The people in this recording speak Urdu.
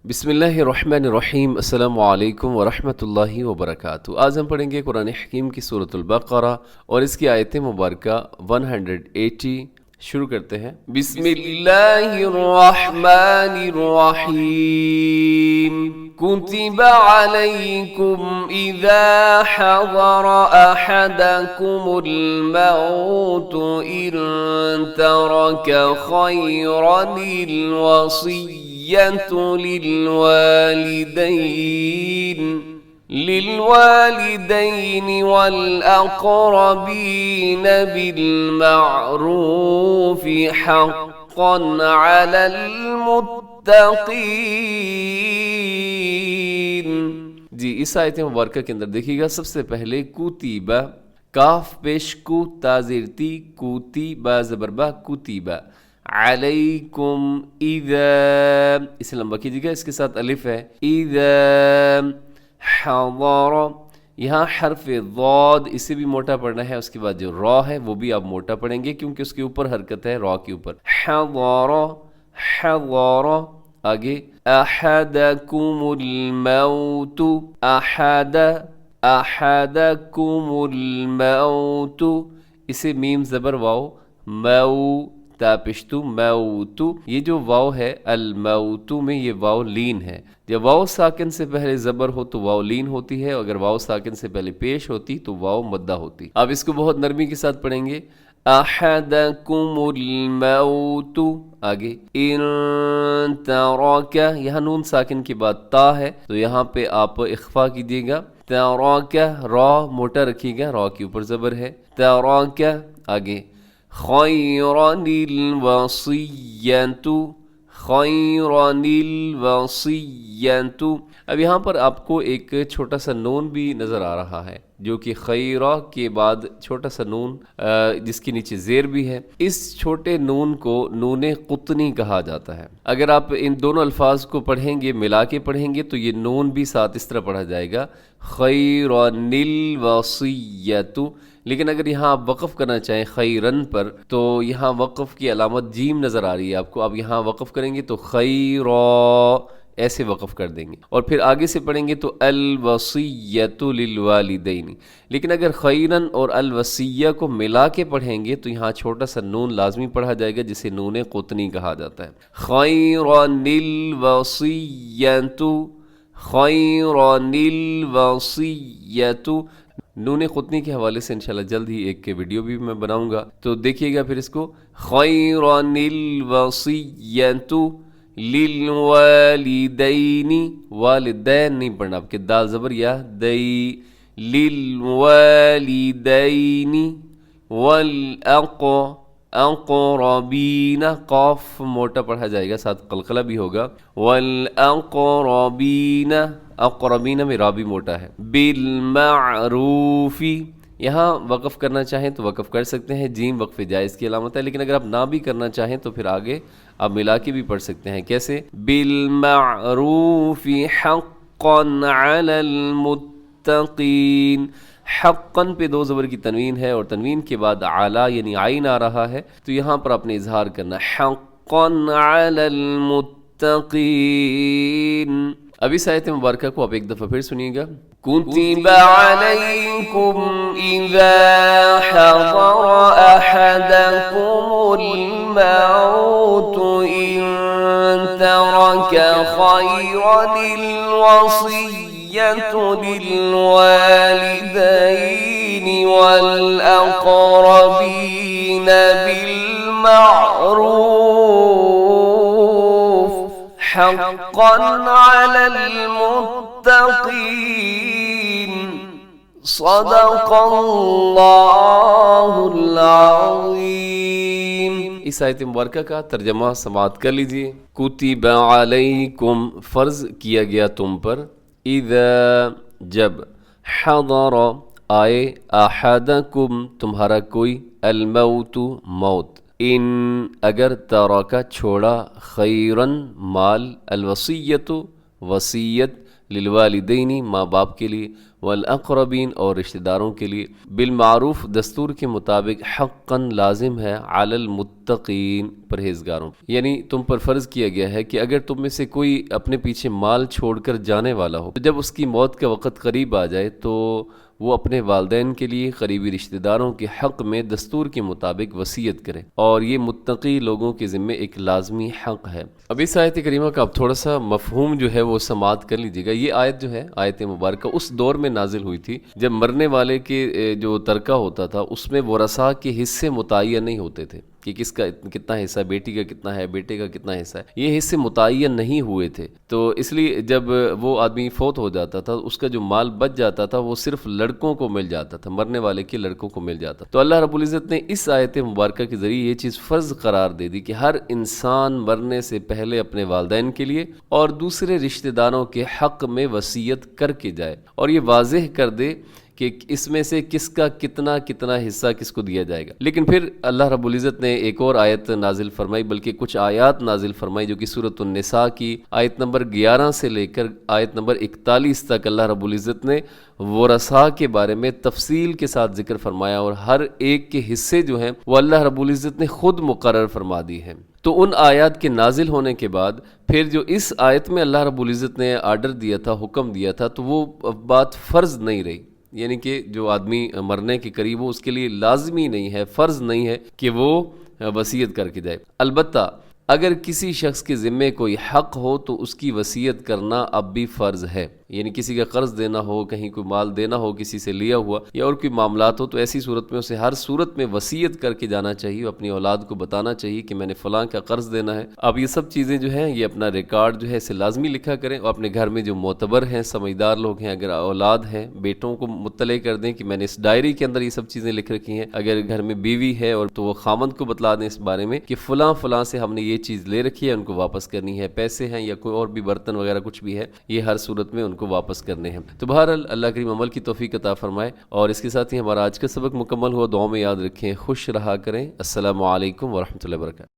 بسم اللہ الرحمن الرحیم، السلام علیکم ورحمۃ اللہ وبرکاتہ۔ آج ہم پڑھیں گے قرآن حکیم کی سورۃ البقرہ اور اس کی آیت مبارکہ 180۔ شروع کرتے ہیں۔ بسم اللہ الرحمن الرحیم۔ كتب عليكم إذا حضر أحدكم الموت إن ترك خيرا الوصية للوالدين والأقربين بالمعروف حقا على المتقين۔ جی اس آیت مبارکہ کے اندر دیکھیے گا، سب سے پہلے کوتیبہ، کاف پیش کو تازیرتی، کوتیبہ زبربہ کوتیبہ، علیکم اذا، اسے لمبا کیجیے گا، اس کے ساتھ الف ہے، اذا حضر، یہاں حرف ضاد اسے بھی موٹا پڑھنا ہے، اس کے بعد جو را ہے وہ بھی آپ موٹا پڑھیں گے کیونکہ اس کے اوپر حرکت ہے، را کے اوپر، حضر حضر، آگے احدکم الموت، احدکم الموت، اسے میم زبر واو، مو تا پشتو موتو، یہ جو واو ہے الموتو میں یہ واو لین ہے، جب واو ساکن سے پہلے زبر ہو تو واو لین ہوتی ہے، اگر واو ساکن سے پہلے پیش ہوتی تو واو مدہ ہوتی۔ اب اس کو بہت نرمی کے ساتھ پڑھیں گے، احدکم الموت، آگے ان ترک، یہاں نون ساکن کے بعد تا ہے تو یہاں پہ آپ اخفا کیجیے گا، ترک، را موٹا رکھیے گا، را کے اوپر زبر ہے، ترک، آگے خیرا الوصیۃ، خیرا الوصیۃ۔ اب یہاں پر آپ کو ایک چھوٹا سا نون بھی نظر آ رہا ہے جو کہ خیرہ کے بعد چھوٹا سا نون جس کے نیچے زیر بھی ہے، اس چھوٹے نون کو نون قطنی کہا جاتا ہے۔ اگر آپ ان دونوں الفاظ کو پڑھیں گے، ملا کے پڑھیں گے تو یہ نون بھی ساتھ اس طرح پڑھا جائے گا، خیرا الوصیۃ۔ لیکن اگر یہاں آپ وقف کرنا چاہیں خیرن پر تو یہاں وقف کی علامت جیم نظر آ رہی ہے آپ کو، اب یہاں وقف کریں گے تو خیرا ایسے وقف کر دیں گے، اور پھر آگے سے پڑھیں گے تو الوصیۃ للوالدین۔ لیکن اگر خیرن اور الوصیہ کو ملا کے پڑھیں گے تو یہاں چھوٹا سا نون لازمی پڑھا جائے گا جسے نون قطنی کہا جاتا ہے، خیرا الوصیۃ، خیرا الوصیۃ۔ نون قطنی کے حوالے سے انشاءاللہ جلد ہی ایک ویڈیو بھی میں بناؤں گا، تو دیکھیے گا پھر اس کو، خیرا الوصیۃ للوالدین، والدین نہیں پڑھنا آپ کے، دال زبر یا دئی، للوالدین والاقربین، قاف موٹا پڑھا جائے گا، ساتھ قلقلہ بھی ہوگا، والاقربین، اقربین میں را بھی موٹا ہے، بالمعروف، یہاں وقف کرنا چاہیں تو وقف کر سکتے ہیں، جیم وقف جائز کی علامت ہے، لیکن اگر آپ نہ بھی کرنا چاہیں تو پھر آگے آپ ملا کے بھی پڑھ سکتے ہیں، کیسے، بالمعروف حقا علی المتقین۔ حقاً پہ دو زبر کی تنوین ہے اور تنوین کے بعد اعلیٰ یعنی عین آ رہا ہے تو یہاں پر آپ نے اظہار کرنا، حقا علی المتقین۔ اب اس آیت مبارکہ کو آپ ایک دفعہ پھر سنیے گا، کتب علیکم اذا حضر احدکم الموت ان ترک خیرا الوصیۃ للوالدین والاقربین بالمعروف حقا علی المتقین، صدق اللہ العظیم۔ اس آیت مبارکہ کا ترجمہ سماعت کر لیجئے، کتب علیکم فرض کیا گیا تم پر، اذا جب، حضر آئے، احدکم تمہارا کوئی، الموت موت، ان اگر، ترک چھوڑا، خیرن مال، الوصیت وصیت، للوالدینی ماں باپ کے لیے، والاقربین اور رشتہ داروں کے لیے، بالمعروف دستور کے مطابق، حقاً لازم ہے، علی المتقین پرہیزگاروں، یعنی تم پر فرض کیا گیا ہے کہ اگر تم میں سے کوئی اپنے پیچھے مال چھوڑ کر جانے والا ہو، تو جب اس کی موت کا وقت قریب آ جائے تو وہ اپنے والدین کے لیے، قریبی رشتہ داروں کے حق میں دستور کے مطابق وصیت کریں، اور یہ متقی لوگوں کے ذمے ایک لازمی حق ہے۔ اب اس آیت کریمہ کا اب تھوڑا سا مفہوم جو ہے وہ سماعت کر لیجیے گا۔ یہ آیت جو ہے، آیت مبارکہ، اس دور میں نازل ہوئی تھی جب مرنے والے کے جو ترکہ ہوتا تھا اس میں ورثاء کے حصے متعین نہیں ہوتے تھے کہ کس کا کتنا حصہ ہے، بیٹی کا کتنا ہے، بیٹے کا کتنا حصہ ہے، یہ حصے متعین نہیں ہوئے تھے۔ تو اس لیے جب وہ آدمی فوت ہو جاتا تھا، اس کا جو مال بچ جاتا تھا وہ صرف لڑکوں کو مل جاتا تھا، مرنے والے کے لڑکوں کو مل جاتا۔ تو اللہ رب العزت نے اس آیت مبارکہ کے ذریعے یہ چیز فرض قرار دے دی کہ ہر انسان مرنے سے پہلے اپنے والدین کے لیے اور دوسرے رشتہ داروں کے حق میں وصیت کر کے جائے، اور یہ واضح کر دے کہ اس میں سے کس کا کتنا حصہ کس کو دیا جائے گا۔ لیکن پھر اللہ رب العزت نے ایک اور آیت نازل فرمائی، بلکہ کچھ آیات نازل فرمائی، جو کہ سورۃ النساء کی آیت نمبر 11 سے لے کر آیت نمبر 41 تک اللہ رب العزت نے ورثاء کے بارے میں تفصیل کے ساتھ ذکر فرمایا، اور ہر ایک کے حصے جو ہیں وہ اللہ رب العزت نے خود مقرر فرما دی ہیں۔ تو ان آیات کے نازل ہونے کے بعد پھر جو اس آیت میں اللہ رب العزت نے آرڈر دیا تھا، حکم دیا تھا، تو وہ بات فرض نہیں رہی، یعنی کہ جو آدمی مرنے کے قریب ہو اس کے لیے لازمی نہیں ہے، فرض نہیں ہے کہ وہ وصیت کر کے جائے۔ البتہ اگر کسی شخص کے ذمے کوئی حق ہو تو اس کی وصیت کرنا اب بھی فرض ہے، یعنی کسی کا قرض دینا ہو، کہیں کوئی مال دینا ہو کسی سے لیا ہوا، یا اور کوئی معاملات ہو، تو ایسی صورت میں اسے ہر صورت میں وصیت کر کے جانا چاہیے، اپنی اولاد کو بتانا چاہیے کہ میں نے فلاں کا قرض دینا ہے۔ اب یہ سب چیزیں جو ہیں، یہ اپنا ریکارڈ جو ہے اسے لازمی لکھا کریں، اور اپنے گھر میں جو معتبر ہیں، سمجھدار لوگ ہیں، اگر اولاد ہیں، بیٹوں کو مطلع کر دیں کہ میں نے اس ڈائری کے اندر یہ سب چیزیں لکھ رکھی ہیں۔ اگر گھر میں بیوی ہے اور تو وہ خامند کو بتلا دیں اس بارے میں کہ فلاں فلاں سے ہم نے یہ چیز لے رکھی ہے، ان کو واپس کرنی ہے، پیسے ہیں یا کوئی اور بھی برتن وغیرہ کچھ بھی ہے، یہ ہر صورت میں ان کو واپس کرنے ہیں۔ تو بہرحال اللہ کریم عمل کی توفیق عطا فرمائے، اور اس کے ساتھ ہی ہمارا آج کا سبق مکمل ہوا۔ دعاؤں میں یاد رکھیں، خوش رہا کریں۔ السلام علیکم ورحمۃ اللہ وبرکاتہ۔